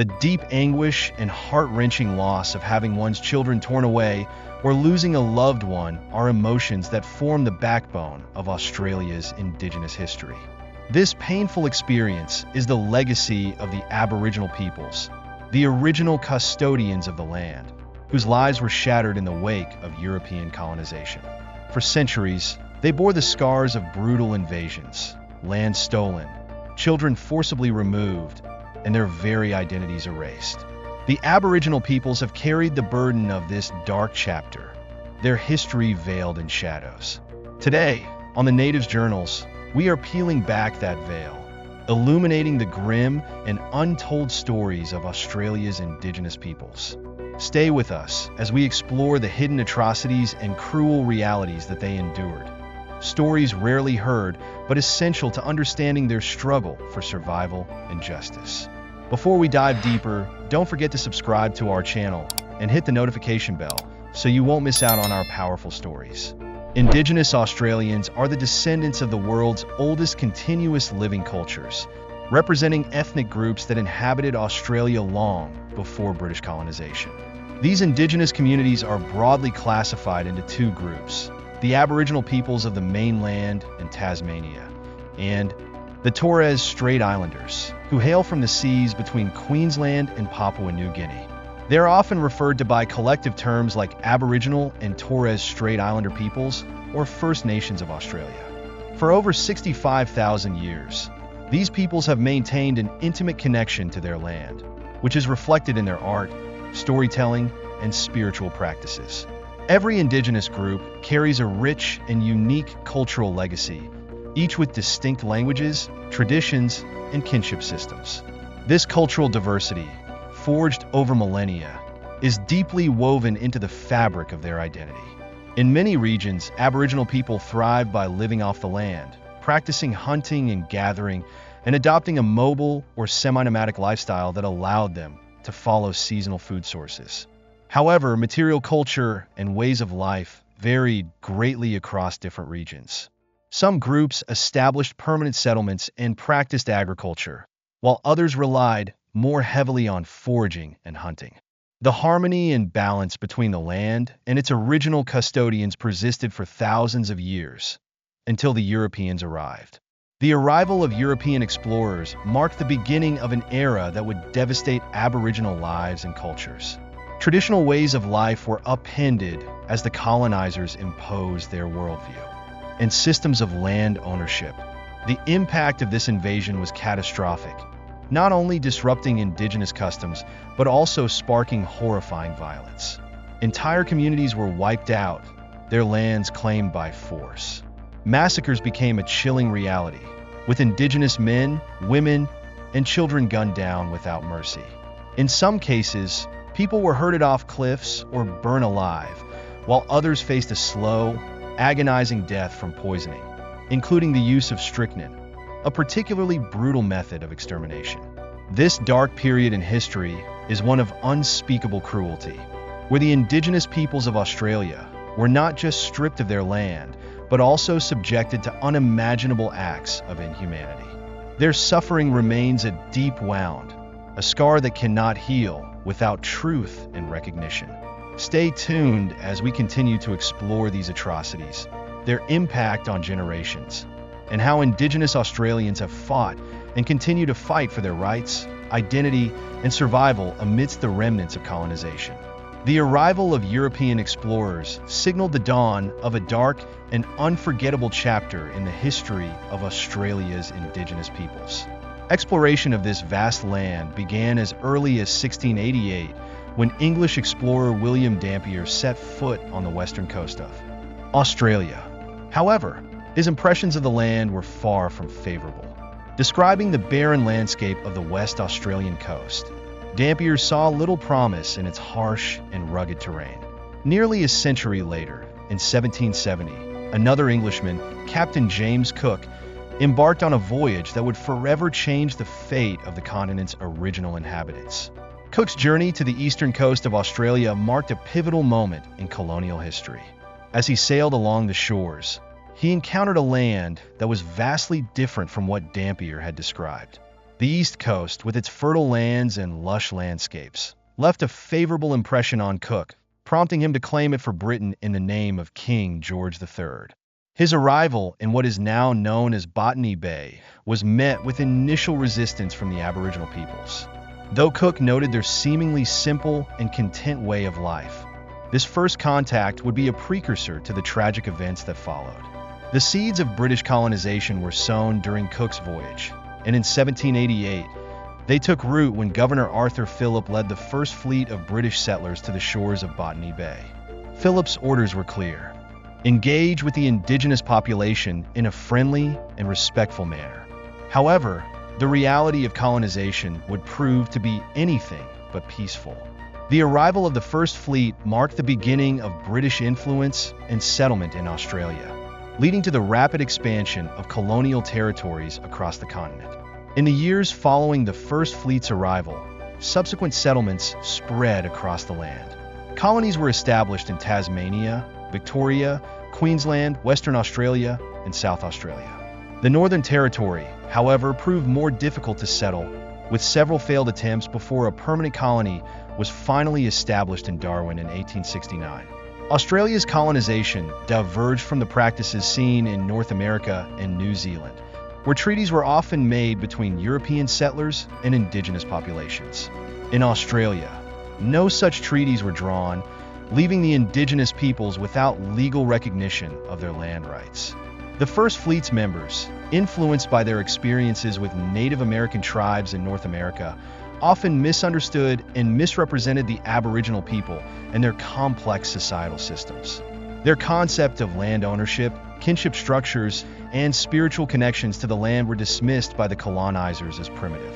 The deep anguish and heart-wrenching loss of having one's children torn away or losing a loved one are emotions that form the backbone of Australia's Indigenous history. This painful experience is the legacy of the Aboriginal peoples, the original custodians of the land, whose lives were shattered in the wake of European colonization. For centuries, they bore the scars of brutal invasions, land stolen, children forcibly removed, and their very identities erased. The Aboriginal peoples have carried the burden of this dark chapter, their history veiled in shadows. Today, on the Natives Journals, we are peeling back that veil, illuminating the grim and untold stories of Australia's Indigenous peoples. Stay with us as we explore the hidden atrocities and cruel realities that they endured. Stories rarely heard, but essential to understanding their struggle for survival and justice. Before we dive deeper, don't forget to subscribe to our channel and hit the notification bell so you won't miss out on our powerful stories. Indigenous Australians are the descendants of the world's oldest continuous living cultures, representing ethnic groups that inhabited Australia long before British colonization. These Indigenous communities are broadly classified into two groups: the Aboriginal peoples of the mainland and Tasmania, and the Torres Strait Islanders, who hail from the seas between Queensland and Papua New Guinea. They are often referred to by collective terms like Aboriginal and Torres Strait Islander peoples, or First Nations of Australia. For over 65,000 years, these peoples have maintained an intimate connection to their land, which is reflected in their art, storytelling, and spiritual practices. Every Indigenous group carries a rich and unique cultural legacy, each with distinct languages, traditions, and kinship systems. This cultural diversity, forged over millennia, is deeply woven into the fabric of their identity. In many regions, Aboriginal people thrive by living off the land, practicing hunting and gathering, and adopting a mobile or semi-nomadic lifestyle that allowed them to follow seasonal food sources. However, material culture and ways of life varied greatly across different regions. Some groups established permanent settlements and practiced agriculture, while others relied more heavily on foraging and hunting. The harmony and balance between the land and its original custodians persisted for thousands of years, until the Europeans arrived. The arrival of European explorers marked the beginning of an era that would devastate Aboriginal lives and cultures. Traditional ways of life were upended as the colonizers imposed their worldview and systems of land ownership. The impact of this invasion was catastrophic, not only disrupting Indigenous customs, but also sparking horrifying violence. Entire communities were wiped out, their lands claimed by force. Massacres became a chilling reality, with Indigenous men, women, and children gunned down without mercy. In some cases, people were herded off cliffs or burned alive, while others faced a slow, agonizing death from poisoning, including the use of strychnine, a particularly brutal method of extermination. This dark period in history is one of unspeakable cruelty, where the Indigenous peoples of Australia were not just stripped of their land, but also subjected to unimaginable acts of inhumanity. Their suffering remains a deep wound, a scar that cannot heal without truth and recognition. Stay tuned as we continue to explore these atrocities, their impact on generations, and how Indigenous Australians have fought and continue to fight for their rights, identity, and survival amidst the remnants of colonization. The arrival of European explorers signaled the dawn of a dark and unforgettable chapter in the history of Australia's Indigenous peoples. Exploration of this vast land began as early as 1688, when English explorer William Dampier set foot on the western coast of Australia. However, his impressions of the land were far from favorable. Describing the barren landscape of the West Australian coast, Dampier saw little promise in its harsh and rugged terrain. Nearly a century later, in 1770, another Englishman, Captain James Cook, embarked on a voyage that would forever change the fate of the continent's original inhabitants. Cook's journey to the eastern coast of Australia marked a pivotal moment in colonial history. As he sailed along the shores, he encountered a land that was vastly different from what Dampier had described. The East Coast, with its fertile lands and lush landscapes, left a favorable impression on Cook, prompting him to claim it for Britain in the name of King George III. His arrival in what is now known as Botany Bay was met with initial resistance from the Aboriginal peoples, though Cook noted their seemingly simple and content way of life. This first contact would be a precursor to the tragic events that followed. The seeds of British colonization were sown during Cook's voyage, and in 1788, they took root when Governor Arthur Phillip led the first fleet of British settlers to the shores of Botany Bay. Phillip's orders were clear: engage with the indigenous population in a friendly and respectful manner. However, the reality of colonization would prove to be anything but peaceful. The arrival of the first fleet marked the beginning of British influence and settlement in Australia, leading to the rapid expansion of colonial territories across the continent. In the years following the first fleet's arrival, subsequent settlements spread across the land. Colonies were established in Tasmania, Victoria, Queensland, Western Australia, and South Australia. The Northern Territory, however, proved more difficult to settle, with several failed attempts before a permanent colony was finally established in Darwin in 1869. Australia's colonization diverged from the practices seen in North America and New Zealand, where treaties were often made between European settlers and indigenous populations. In Australia, no such treaties were drawn, leaving the indigenous peoples without legal recognition of their land rights. The First Fleet's members, influenced by their experiences with Native American tribes in North America, often misunderstood and misrepresented the Aboriginal people and their complex societal systems. Their concept of land ownership, kinship structures, and spiritual connections to the land were dismissed by the colonizers as primitive.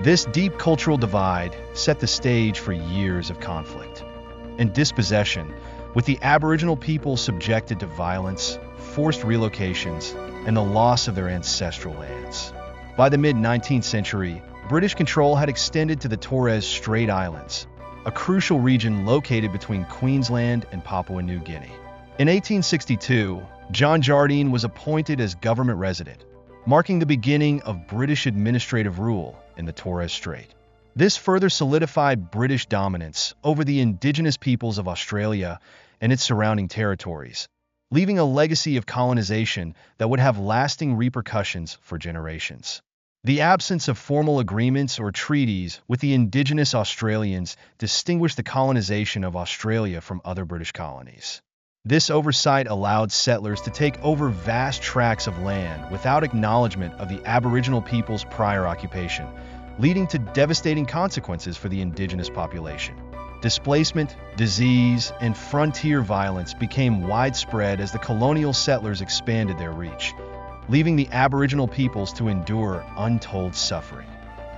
This deep cultural divide set the stage for years of conflict and dispossession, with the Aboriginal people subjected to violence, forced relocations, and the loss of their ancestral lands. By the mid-19th century, British control had extended to the Torres Strait Islands, a crucial region located between Queensland and Papua New Guinea. In 1862, John Jardine was appointed as government resident, marking the beginning of British administrative rule in the Torres Strait. This further solidified British dominance over the indigenous peoples of Australia and its surrounding territories, leaving a legacy of colonization that would have lasting repercussions for generations. The absence of formal agreements or treaties with the indigenous Australians distinguished the colonization of Australia from other British colonies. This oversight allowed settlers to take over vast tracts of land without acknowledgement of the Aboriginal people's prior occupation, leading to devastating consequences for the indigenous population. Displacement, disease, and frontier violence became widespread as the colonial settlers expanded their reach, leaving the Aboriginal peoples to endure untold suffering.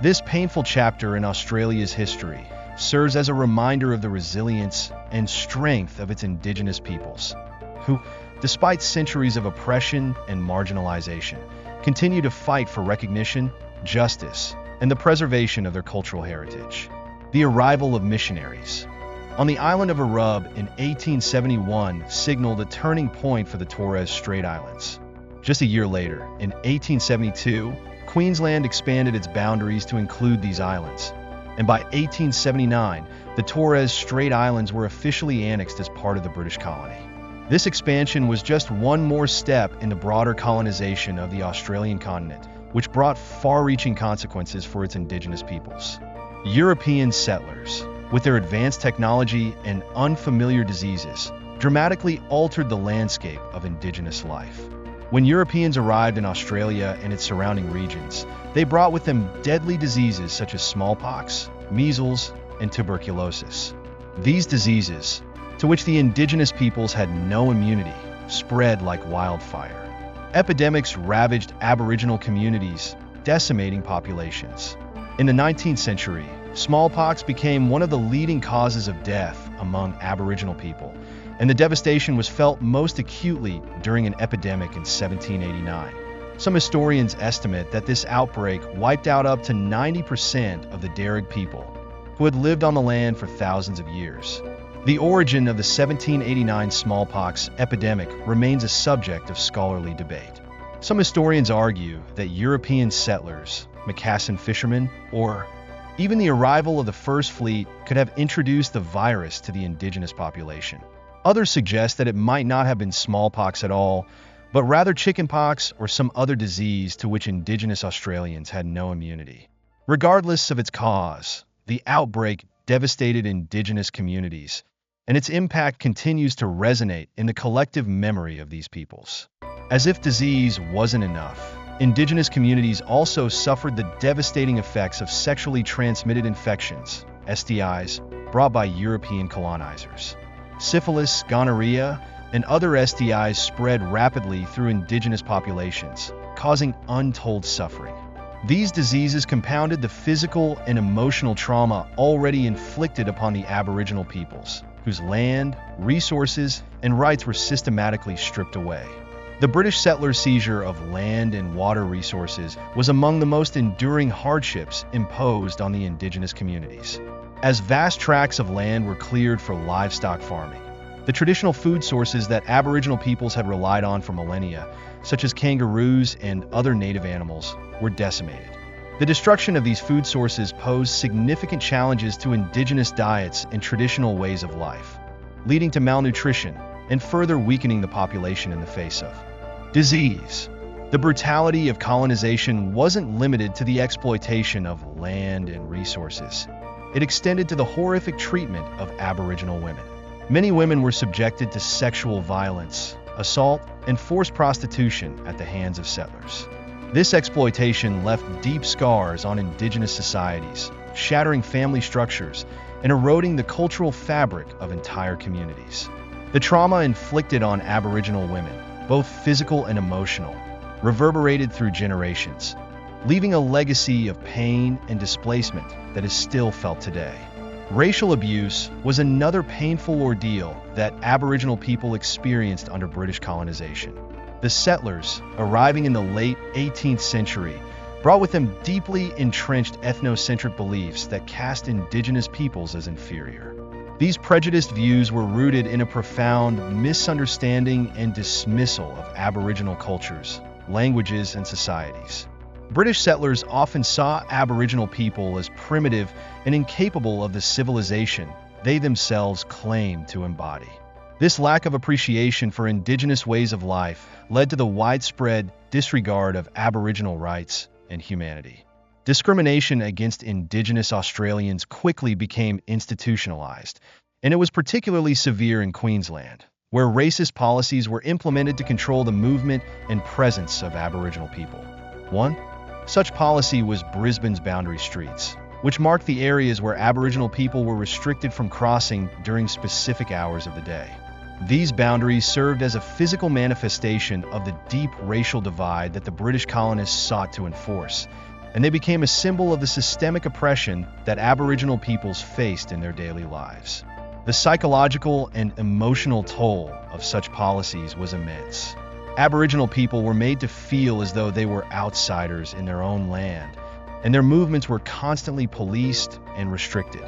This painful chapter in Australia's history serves as a reminder of the resilience and strength of its indigenous peoples, who, despite centuries of oppression and marginalization, continue to fight for recognition, justice, and the preservation of their cultural heritage. The arrival of missionaries on the island of Arub in 1871 signaled a turning point for the Torres Strait Islands. Just a year later, in 1872, Queensland expanded its boundaries to include these islands, and by 1879, the Torres Strait Islands were officially annexed as part of the British colony. This expansion was just one more step in the broader colonization of the Australian continent, which brought far-reaching consequences for its indigenous peoples. European settlers, with their advanced technology and unfamiliar diseases, dramatically altered the landscape of indigenous life. When Europeans arrived in Australia and its surrounding regions, they brought with them deadly diseases such as smallpox, measles, and tuberculosis. These diseases, to which the indigenous peoples had no immunity, spread like wildfire. Epidemics ravaged Aboriginal communities, decimating populations. In the 19th century, smallpox became one of the leading causes of death among Aboriginal people, and the devastation was felt most acutely during an epidemic in 1789. Some historians estimate that this outbreak wiped out up to 90% of the Darug people, who had lived on the land for thousands of years. The origin of the 1789 smallpox epidemic remains a subject of scholarly debate. Some historians argue that European settlers, Macassan fishermen, or even the arrival of the first fleet could have introduced the virus to the indigenous population. Others suggest that it might not have been smallpox at all, but rather chickenpox or some other disease to which indigenous Australians had no immunity. Regardless of its cause, the outbreak devastated indigenous communities, and its impact continues to resonate in the collective memory of these peoples. As if disease wasn't enough, indigenous communities also suffered the devastating effects of sexually transmitted infections, STIs, brought by European colonizers. Syphilis, gonorrhea, and other STIs spread rapidly through indigenous populations, causing untold suffering. These diseases compounded the physical and emotional trauma already inflicted upon the Aboriginal peoples, whose land, resources, and rights were systematically stripped away. The British settlers' seizure of land and water resources was among the most enduring hardships imposed on the indigenous communities, as vast tracts of land were cleared for livestock farming. The traditional food sources that Aboriginal peoples had relied on for millennia, such as kangaroos and other native animals, were decimated. The destruction of these food sources posed significant challenges to indigenous diets and traditional ways of life, leading to malnutrition and further weakening the population in the face of disease. The brutality of colonization wasn't limited to the exploitation of land and resources. It extended to the horrific treatment of Aboriginal women. Many women were subjected to sexual violence, assault, and forced prostitution at the hands of settlers. This exploitation left deep scars on indigenous societies, shattering family structures and eroding the cultural fabric of entire communities. The trauma inflicted on Aboriginal women, both physical and emotional, reverberated through generations, leaving a legacy of pain and displacement that is still felt today. Racial abuse was another painful ordeal that Aboriginal people experienced under British colonization. The settlers, arriving in the late 18th century, brought with them deeply entrenched ethnocentric beliefs that cast indigenous peoples as inferior. These prejudiced views were rooted in a profound misunderstanding and dismissal of Aboriginal cultures, languages, and societies. British settlers often saw Aboriginal people as primitive and incapable of the civilization they themselves claimed to embody. This lack of appreciation for indigenous ways of life led to the widespread disregard of Aboriginal rights and humanity. Discrimination against Indigenous Australians quickly became institutionalized, and it was particularly severe in Queensland, where racist policies were implemented to control the movement and presence of Aboriginal people. One such policy was Brisbane's boundary streets, which marked the areas where Aboriginal people were restricted from crossing during specific hours of the day. These boundaries served as a physical manifestation of the deep racial divide that the British colonists sought to enforce, and they became a symbol of the systemic oppression that Aboriginal peoples faced in their daily lives. The psychological and emotional toll of such policies was immense. Aboriginal people were made to feel as though they were outsiders in their own land, and their movements were constantly policed and restricted.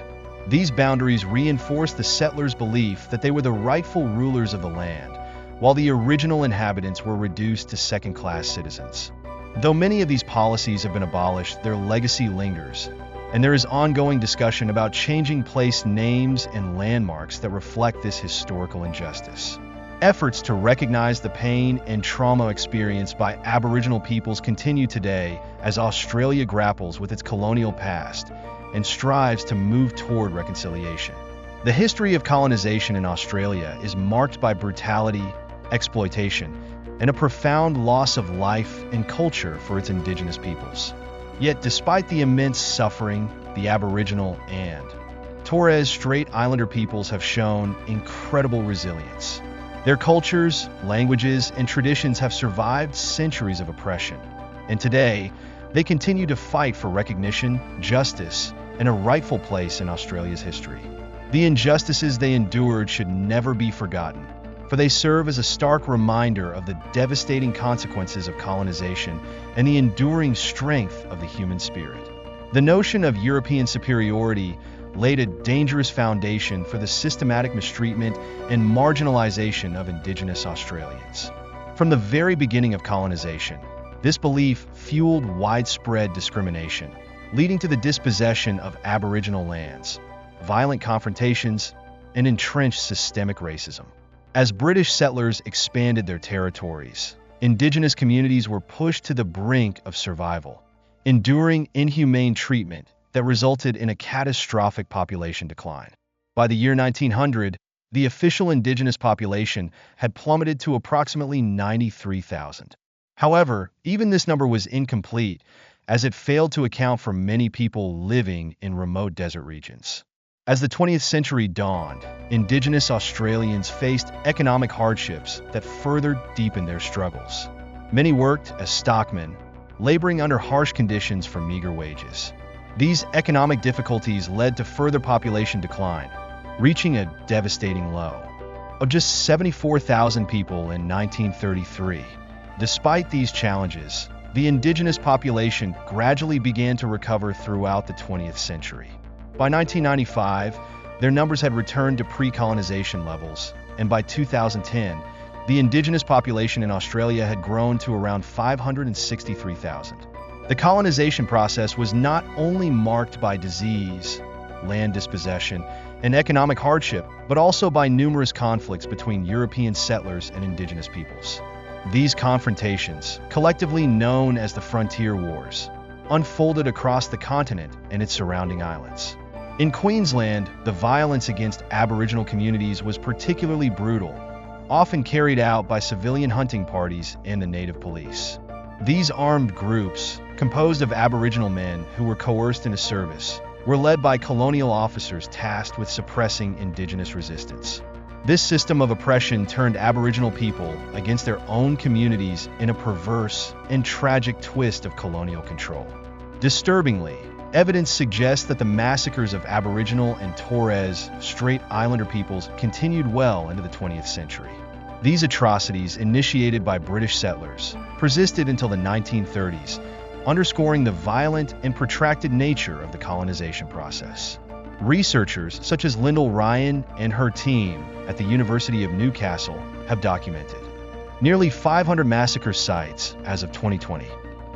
These boundaries reinforced the settlers' belief that they were the rightful rulers of the land, while the original inhabitants were reduced to second-class citizens. Though many of these policies have been abolished, their legacy lingers, and there is ongoing discussion about changing place names and landmarks that reflect this historical injustice. Efforts to recognize the pain and trauma experienced by Aboriginal peoples continue today as Australia grapples with its colonial past and strives to move toward reconciliation. The history of colonization in Australia is marked by brutality, exploitation, and a profound loss of life and culture for its Indigenous peoples. Yet, despite the immense suffering, the Aboriginal and Torres Strait Islander peoples have shown incredible resilience. Their cultures, languages, and traditions have survived centuries of oppression, and today, they continue to fight for recognition, justice, and a rightful place in Australia's history. The injustices they endured should never be forgotten, for they serve as a stark reminder of the devastating consequences of colonization and the enduring strength of the human spirit. The notion of European superiority laid a dangerous foundation for the systematic mistreatment and marginalization of Indigenous Australians. From the very beginning of colonization, This belief fueled widespread discrimination, leading to the dispossession of Aboriginal lands, violent confrontations, and entrenched systemic racism. As British settlers expanded their territories, Indigenous communities were pushed to the brink of survival, enduring inhumane treatment that resulted in a catastrophic population decline. By the year 1900, the official Indigenous population had plummeted to approximately 93,000. However, even this number was incomplete, as it failed to account for many people living in remote desert regions. As the 20th century dawned, Indigenous Australians faced economic hardships that further deepened their struggles. Many worked as stockmen, laboring under harsh conditions for meager wages. These economic difficulties led to further population decline, reaching a devastating low of just 74,000 people in 1933. Despite these challenges, the Indigenous population gradually began to recover throughout the 20th century. By 1995, their numbers had returned to pre-colonization levels, and by 2010, the Indigenous population in Australia had grown to around 563,000. The colonization process was not only marked by disease, land dispossession, and economic hardship, but also by numerous conflicts between European settlers and Indigenous peoples. These confrontations, collectively known as the Frontier Wars, unfolded across the continent and its surrounding islands. In Queensland, the violence against Aboriginal communities was particularly brutal, often carried out by civilian hunting parties and the native police. These armed groups, composed of Aboriginal men who were coerced into service, were led by colonial officers tasked with suppressing Indigenous resistance. This system of oppression turned Aboriginal people against their own communities in a perverse and tragic twist of colonial control. Disturbingly, evidence suggests that the massacres of Aboriginal and Torres Strait Islander peoples continued well into the 20th century. These atrocities, initiated by British settlers, persisted until the 1930s, underscoring the violent and protracted nature of the colonization process. Researchers such as Lyndall Ryan and her team at the University of Newcastle have documented nearly 500 massacre sites as of 2020.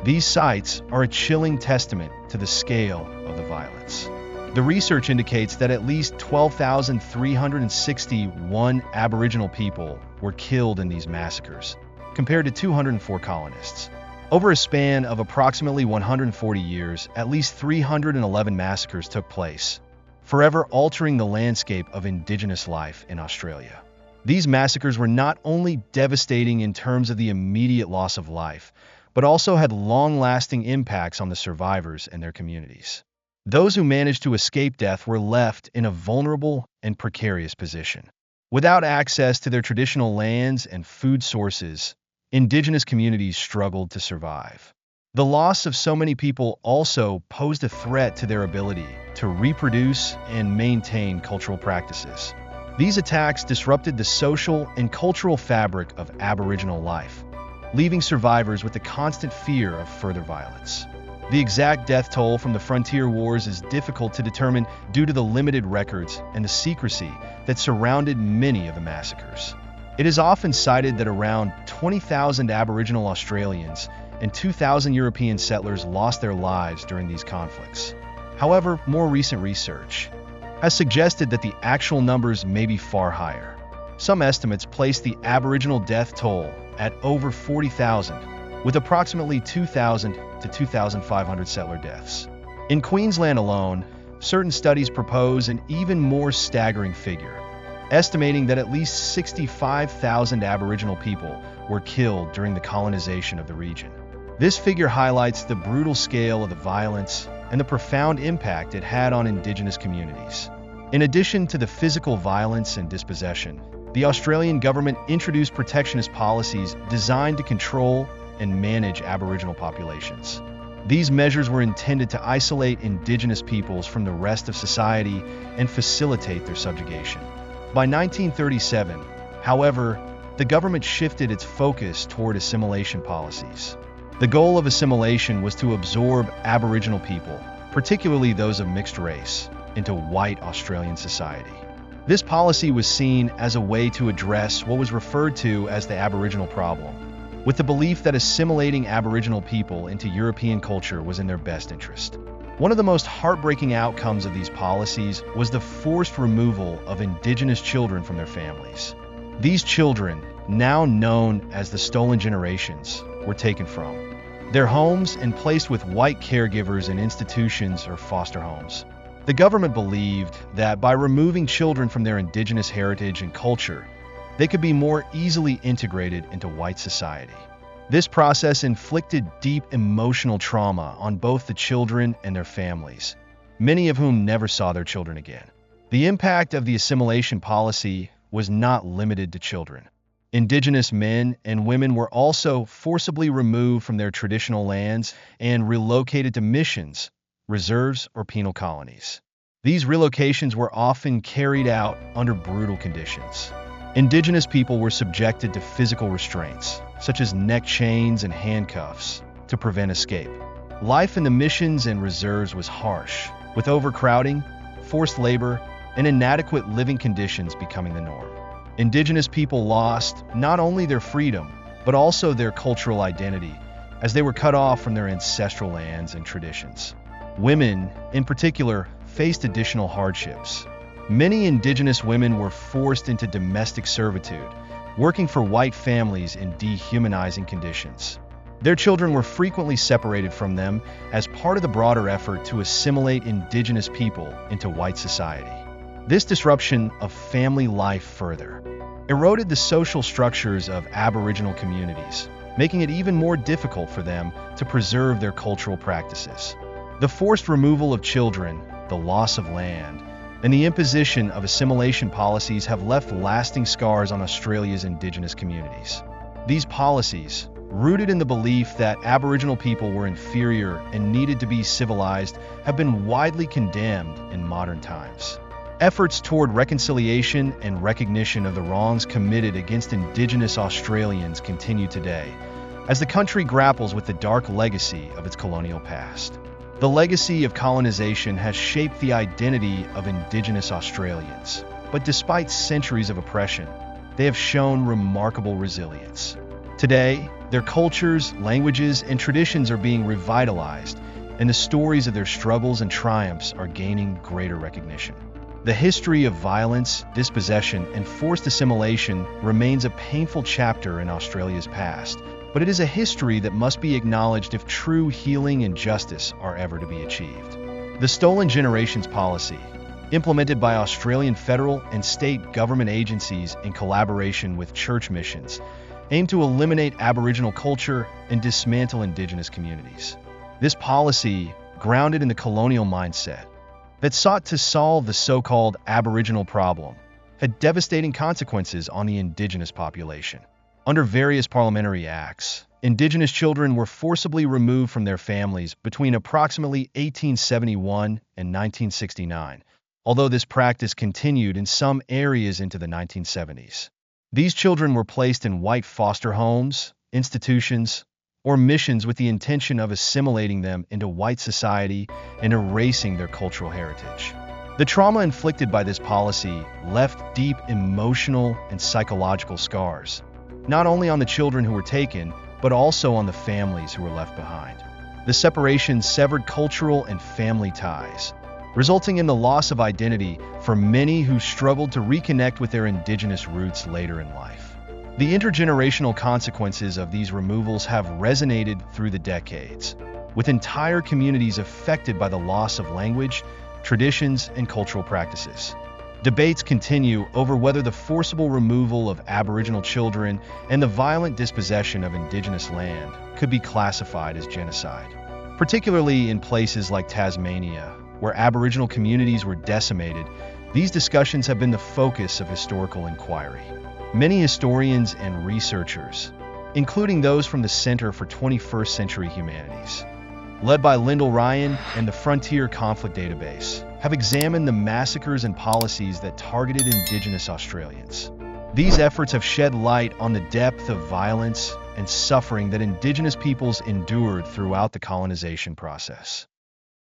These sites are a chilling testament to the scale of the violence. The research indicates that at least 12,361 Aboriginal people were killed in these massacres, compared to 204 colonists. Over a span of approximately 140 years, at least 311 massacres took place, forever altering the landscape of Indigenous life in Australia. These massacres were not only devastating in terms of the immediate loss of life, but also had long-lasting impacts on the survivors and their communities. Those who managed to escape death were left in a vulnerable and precarious position. Without access to their traditional lands and food sources, Indigenous communities struggled to survive. The loss of so many people also posed a threat to their ability to reproduce and maintain cultural practices. These attacks disrupted the social and cultural fabric of Aboriginal life, leaving survivors with the constant fear of further violence. The exact death toll from the Frontier Wars is difficult to determine due to the limited records and the secrecy that surrounded many of the massacres. It is often cited that around 20,000 Aboriginal Australians and 2,000 European settlers lost their lives during these conflicts. However, more recent research has suggested that the actual numbers may be far higher. Some estimates place the Aboriginal death toll at over 40,000, with approximately 2,000 to 2,500 settler deaths. In Queensland alone, certain studies propose an even more staggering figure, estimating that at least 65,000 Aboriginal people were killed during the colonization of the region. This figure highlights the brutal scale of the violence and the profound impact it had on Indigenous communities. In addition to the physical violence and dispossession, the Australian government introduced protectionist policies designed to control and manage Aboriginal populations. These measures were intended to isolate Indigenous peoples from the rest of society and facilitate their subjugation. By 1937, however, the government shifted its focus toward assimilation policies. The goal of assimilation was to absorb Aboriginal people, particularly those of mixed race, into white Australian society. This policy was seen as a way to address what was referred to as the Aboriginal problem, with the belief that assimilating Aboriginal people into European culture was in their best interest. One of the most heartbreaking outcomes of these policies was the forced removal of Indigenous children from their families. These children, now known as the stolen generations, were taken from their homes and placed with white caregivers in institutions or foster homes. The government believed that by removing children from their Indigenous heritage and culture, they could be more easily integrated into white society. This process inflicted deep emotional trauma on both the children and their families, many of whom never saw their children again. The impact of the assimilation policy was not limited to children. Indigenous men and women were also forcibly removed from their traditional lands and relocated to missions, reserves, or penal colonies. These relocations were often carried out under brutal conditions. Indigenous people were subjected to physical restraints, such as neck chains and handcuffs, to prevent escape. Life in the missions and reserves was harsh, with overcrowding, forced labor, and inadequate living conditions becoming the norm. Indigenous people lost not only their freedom, but also their cultural identity, as they were cut off from their ancestral lands and traditions. Women, in particular, faced additional hardships. Many Indigenous women were forced into domestic servitude, working for white families in dehumanizing conditions. Their children were frequently separated from them as part of the broader effort to assimilate Indigenous people into white society. This disruption of family life further eroded the social structures of Aboriginal communities, making it even more difficult for them to preserve their cultural practices. The forced removal of children, the loss of land, and the imposition of assimilation policies have left lasting scars on Australia's Indigenous communities. These policies, rooted in the belief that Aboriginal people were inferior and needed to be civilized, have been widely condemned in modern times. Efforts toward reconciliation and recognition of the wrongs committed against Indigenous Australians continue today, as the country grapples with the dark legacy of its colonial past. The legacy of colonization has shaped the identity of Indigenous Australians, but despite centuries of oppression, they have shown remarkable resilience. Today, their cultures, languages, and traditions are being revitalized, and the stories of their struggles and triumphs are gaining greater recognition. The history of violence, dispossession, and forced assimilation remains a painful chapter in Australia's past, but it is a history that must be acknowledged if true healing and justice are ever to be achieved. The Stolen Generations policy, implemented by Australian federal and state government agencies in collaboration with church missions, aim to eliminate Aboriginal culture and dismantle Indigenous communities. This policy, grounded in the colonial mindset that sought to solve the so-called Aboriginal problem, had devastating consequences on the Indigenous population. Under various parliamentary acts, Indigenous children were forcibly removed from their families between approximately 1871 and 1969, although this practice continued in some areas into the 1970s. These children were placed in white foster homes, institutions, or missions with the intention of assimilating them into white society and erasing their cultural heritage. The trauma inflicted by this policy left deep emotional and psychological scars, not only on the children who were taken, but also on the families who were left behind. The separation severed cultural and family ties, resulting in the loss of identity for many who struggled to reconnect with their Indigenous roots later in life. The intergenerational consequences of these removals have resonated through the decades, with entire communities affected by the loss of language, traditions, and cultural practices. Debates continue over whether the forcible removal of Aboriginal children and the violent dispossession of Indigenous land could be classified as genocide, particularly in places like Tasmania, where Aboriginal communities were decimated. These discussions have been the focus of historical inquiry. Many historians and researchers, including those from the Center for 21st Century Humanities, led by Lyndall Ryan and the Frontier Conflict Database, have examined the massacres and policies that targeted Indigenous Australians. These efforts have shed light on the depth of violence and suffering that Indigenous peoples endured throughout the colonization process.